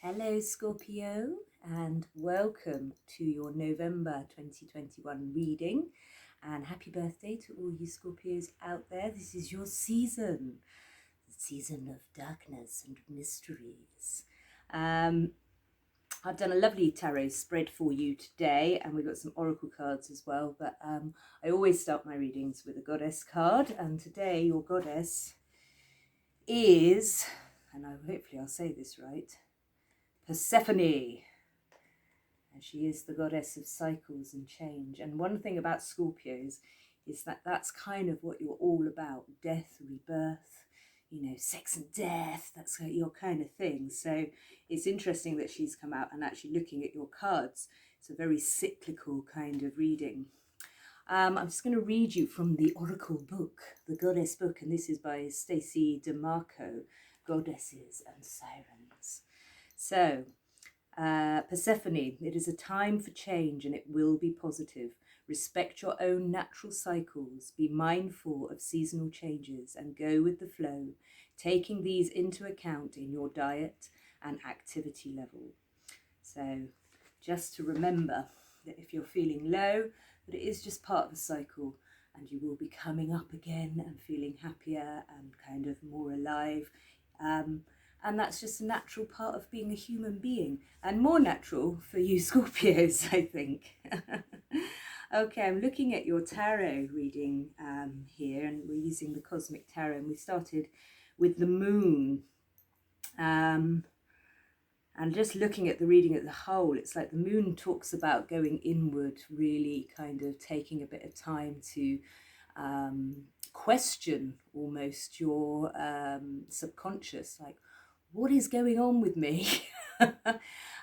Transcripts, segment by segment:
Hello Scorpio, and welcome to your November 2021 reading, and happy birthday to all you Scorpios out there. This is your season, the season of darkness and mysteries. I've done a lovely tarot spread for you today, and we've got some oracle cards as well, but I always start my readings with a goddess card, and today your goddess is, and hopefully I'll say this right, Persephone, and she is the goddess of cycles and change. And one thing about Scorpios is that that's kind of what you're all about: death, rebirth, sex and death. That's your kind of thing. So it's interesting that she's come out and actually looking at your cards. It's a very cyclical kind of reading. I'm just going to read you from the Oracle book, the Goddess book, and this is by Stacey DeMarco, Goddesses and Sirens. So, Persephone, it is a time for change and it will be positive. Respect your own natural cycles, be mindful of seasonal changes and go with the flow, taking these into account in your diet and activity level. So, just to remember that if you're feeling low, that it is just part of the cycle and you will be coming up again and feeling happier and kind of more alive. And that's just a natural part of being a human being, and more natural for you Scorpios, I think. Okay, I'm looking at your tarot reading here, and we're using the Cosmic Tarot, and we started with the moon. And just looking at the reading as a whole, it's like the moon talks about going inward, really kind of taking a bit of time to question almost your subconscious, like, what is going on with me?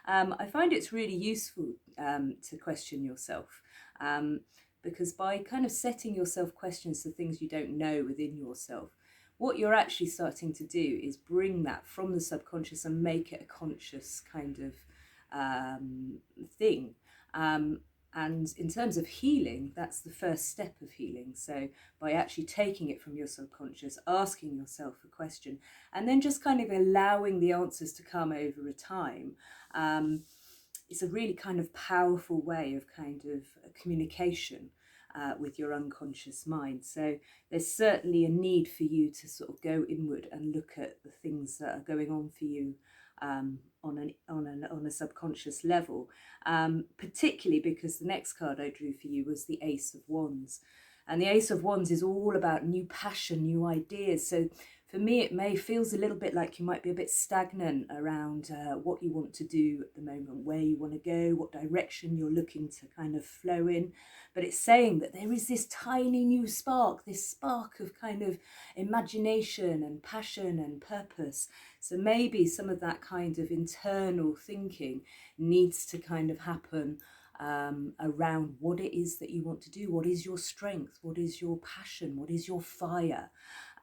I find it's really useful to question yourself, because by kind of setting yourself questions to things you don't know within yourself, what you're actually starting to do is bring that from the subconscious and make it a conscious kind of thing. And in terms of healing, that's the first step of healing. So by actually taking it from your subconscious, asking yourself a question, and then just kind of allowing the answers to come over a time, it's a really kind of powerful way of kind of communication with your unconscious mind. So there's certainly a need for you to sort of go inward and look at the things that are going on for you on a subconscious level, particularly because the next card I drew for you was the Ace of Wands, and the Ace of Wands is all about new passion, new ideas. So for me, it feels a little bit like you might be a bit stagnant around what you want to do at the moment, where you want to go, what direction you're looking to kind of flow in. But it's saying that there is this tiny new spark, this spark of kind of imagination and passion and purpose. So maybe some of that kind of internal thinking needs to kind of happen around what it is that you want to do. What is your strength? What is your passion? What is your fire?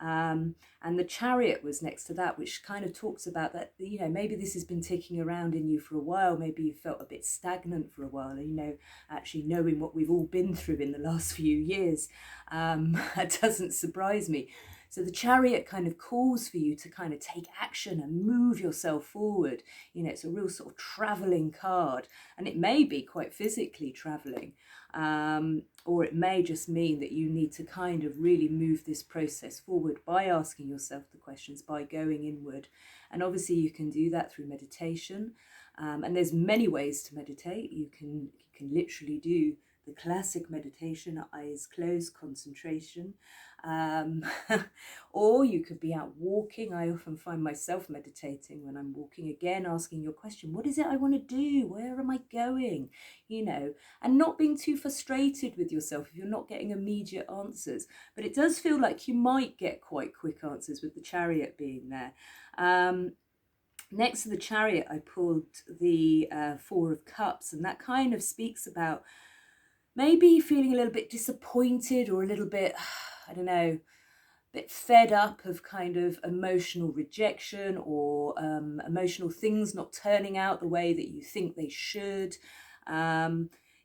And the Chariot was next to that, which kind of talks about that, maybe this has been ticking around in you for a while. Maybe you felt a bit stagnant for a while, and actually knowing what we've all been through in the last few years, that doesn't surprise me. So the Chariot kind of calls for you to kind of take action and move yourself forward. It's a real sort of traveling card, and it may be quite physically traveling, or it may just mean that you need to kind of really move this process forward by asking yourself the questions, by going inward. And obviously you can do that through meditation, and there's many ways to meditate. You can literally do the classic meditation, eyes closed, concentration, or you could be out walking. I often find myself meditating when I'm walking, again asking your question, what is it I want to do, where am I going, and not being too frustrated with yourself if you're not getting immediate answers. But it does feel like you might get quite quick answers with the Chariot being there. Next to the Chariot, I pulled the Four of Cups, and that kind of speaks about maybe feeling a little bit disappointed or a little bit, I don't know, a bit fed up of kind of emotional rejection or emotional things not turning out the way that you think they should.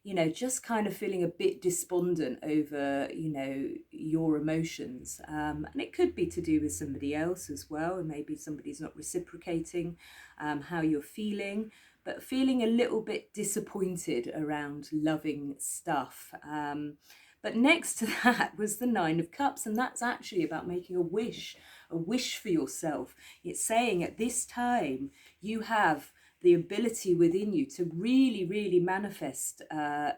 you know, just kind of feeling a bit despondent over, you know, your emotions. And it could be to do with somebody else as well, and maybe somebody's not reciprocating how you're feeling, but feeling a little bit disappointed around loving stuff. But next to that was the Nine of Cups, and that's actually about making a wish for yourself. It's saying at this time you have the ability within you to really, really manifest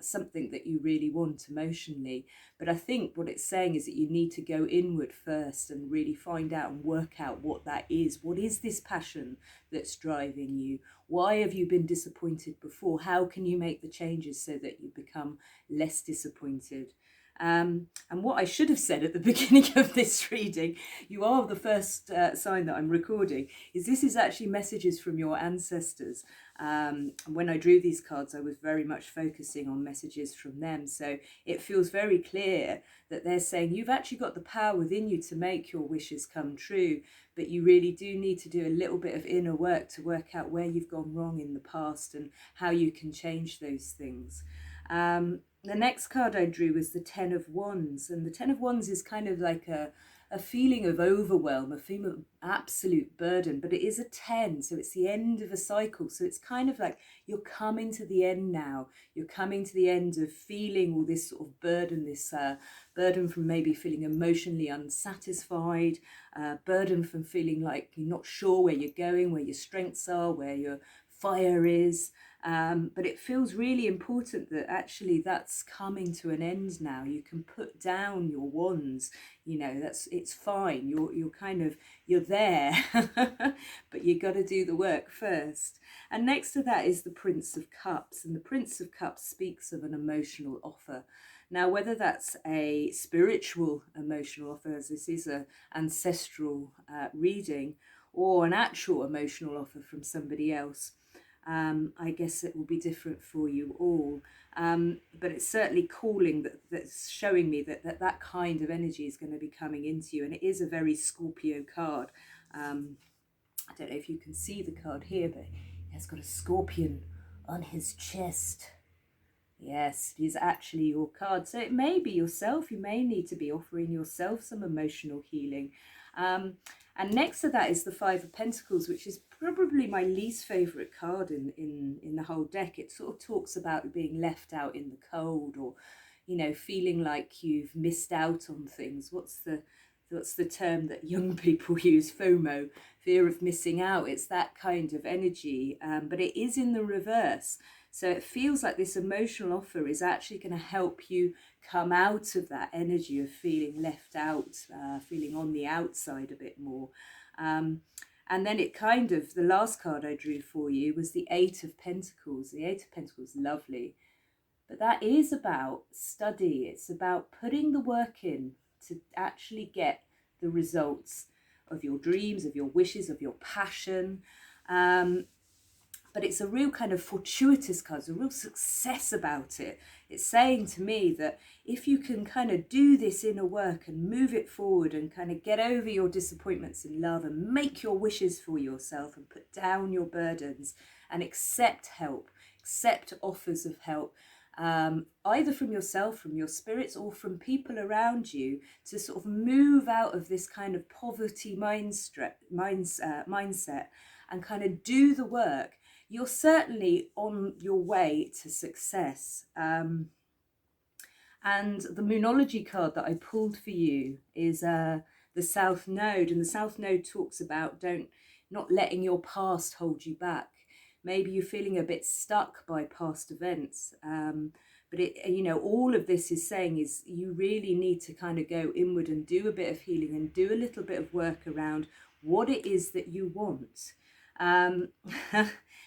something that you really want emotionally. But I think what it's saying is that you need to go inward first and really find out and work out what that is. What is this passion that's driving you? Why have you been disappointed before? How can you make the changes so that you become less disappointed? And what I should have said at the beginning of this reading, you are the first sign that I'm recording, is this is actually messages from your ancestors. When I drew these cards, I was very much focusing on messages from them. So it feels very clear that they're saying you've actually got the power within you to make your wishes come true, but you really do need to do a little bit of inner work to work out where you've gone wrong in the past and how you can change those things. The next card I drew was the Ten of Wands, and the Ten of Wands is kind of like a feeling of overwhelm, a feeling of absolute burden, but it is a 10, so it's the end of a cycle. So it's kind of like you're coming to the end now. You're coming to the end of feeling all this sort of burden, this burden from maybe feeling emotionally unsatisfied, burden from feeling like you're not sure where you're going, where your strengths are, where your fire is. But it feels really important that actually that's coming to an end now. You can put down your wands, you know, it's fine. You're there, but you got to do the work first. And next to that is the Prince of Cups, and the Prince of Cups speaks of an emotional offer. Now, whether that's a spiritual emotional offer, as this is an ancestral reading, or an actual emotional offer from somebody else, I guess it will be different for you all, but it's certainly calling that's showing me that kind of energy is going to be coming into you, and it is a very Scorpio card. I don't know if you can see the card here, but it has got a scorpion on his chest. Yes, it is actually your card. So it may be yourself. You may need to be offering yourself some emotional healing. And next to that is the Five of Pentacles, which is probably my least favourite card in the whole deck. It sort of talks about being left out in the cold, or, you know, feeling like you've missed out on things. What's the term that young people use? FOMO, fear of missing out. It's that kind of energy, but it is in the reverse. So it feels like this emotional offer is actually going to help you come out of that energy of feeling left out, feeling on the outside a bit more. And then it kind of, the last card I drew for you was the Eight of Pentacles. The Eight of Pentacles, lovely. But that is about study. It's about putting the work in to actually get the results of your dreams, of your wishes, of your passion. But it's a real kind of fortuitous card, it's a real success about it. It's saying to me that if you can kind of do this inner work and move it forward and kind of get over your disappointments in love and make your wishes for yourself and put down your burdens and accept help, accept offers of help, either from yourself, from your spirits, or from people around you, to sort of move out of this kind of poverty mindset and kind of do the work, you're certainly on your way to success. And the Moonology card that I pulled for you is the South Node, and the South Node talks about not letting your past hold you back. Maybe you're feeling a bit stuck by past events, but all of this is saying is you really need to kind of go inward and do a bit of healing and do a little bit of work around what it is that you want.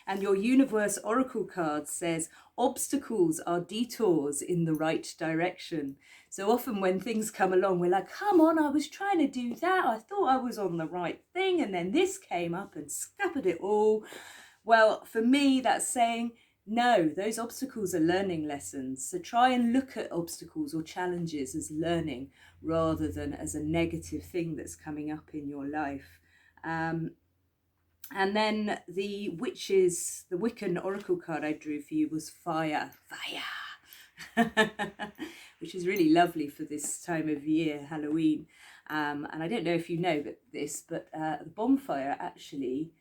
And your Universe Oracle card says obstacles are detours in the right direction. So often when things come along, we're like, come on, I was trying to do that. I thought I was on the right thing. And then this came up and scuppered it all. Well, for me, that's saying, no, those obstacles are learning lessons. So try and look at obstacles or challenges as learning rather than as a negative thing that's coming up in your life. And then the Wiccan Oracle card I drew for you was fire. which is really lovely for this time of year, Halloween. And I don't know if you know this, but the bonfire actually,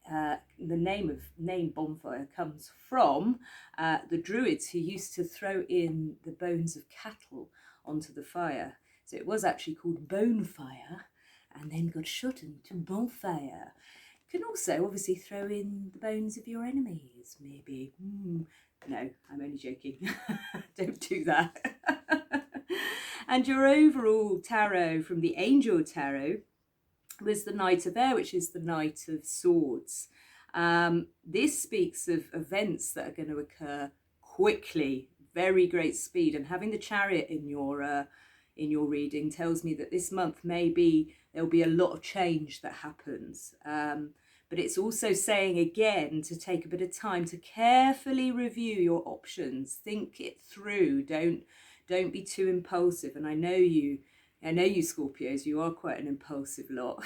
the name bonfire comes from the Druids who used to throw in the bones of cattle onto the fire. So it was actually called bonfire, and then got shortened to bonfire. You can also obviously throw in the bones of your enemies, maybe. No, I'm only joking. Don't do that. And your overall tarot from the Angel Tarot was the Knight of Air, which is the Knight of Swords. This speaks of events that are going to occur quickly, very great speed, and having the Chariot in your reading tells me that this month maybe there'll be a lot of change that happens. But it's also saying again to take a bit of time to carefully review your options, think it through. Don't be too impulsive. And I know you Scorpios, you are quite an impulsive lot.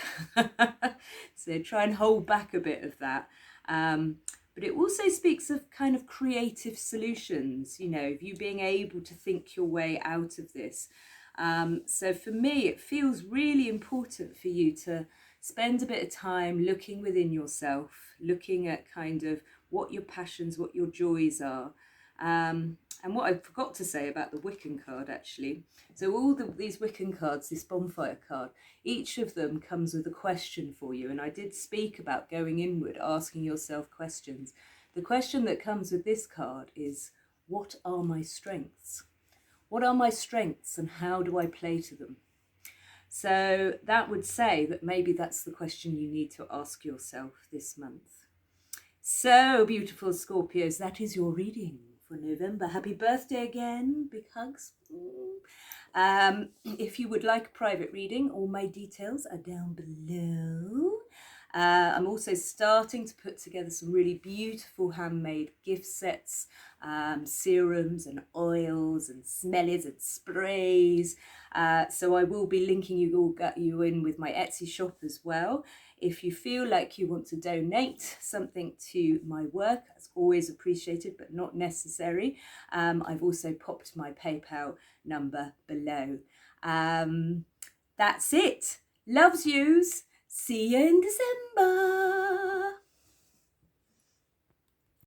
So try and hold back a bit of that. But it also speaks of kind of creative solutions, of you being able to think your way out of this. So for me, it feels really important for you to spend a bit of time looking within yourself, looking at kind of what your passions, what your joys are. And what I forgot to say about the Wiccan card, actually. So all these Wiccan cards, this bonfire card, each of them comes with a question for you. And I did speak about going inward, asking yourself questions. The question that comes with this card is, what are my strengths? What are my strengths and how do I play to them? So that would say that maybe that's the question you need to ask yourself this month. So beautiful Scorpios, that is your reading for November. Happy birthday again, big hugs. If you would like a private reading, all my details are down below. I'm also starting to put together some really beautiful handmade gift sets, serums and oils and smellies and sprays. So I will be linking you in with my Etsy shop as well. If you feel like you want to donate something to my work, that's always appreciated, but not necessary. I've also popped my PayPal number below. That's it. Loves yous. See you in December.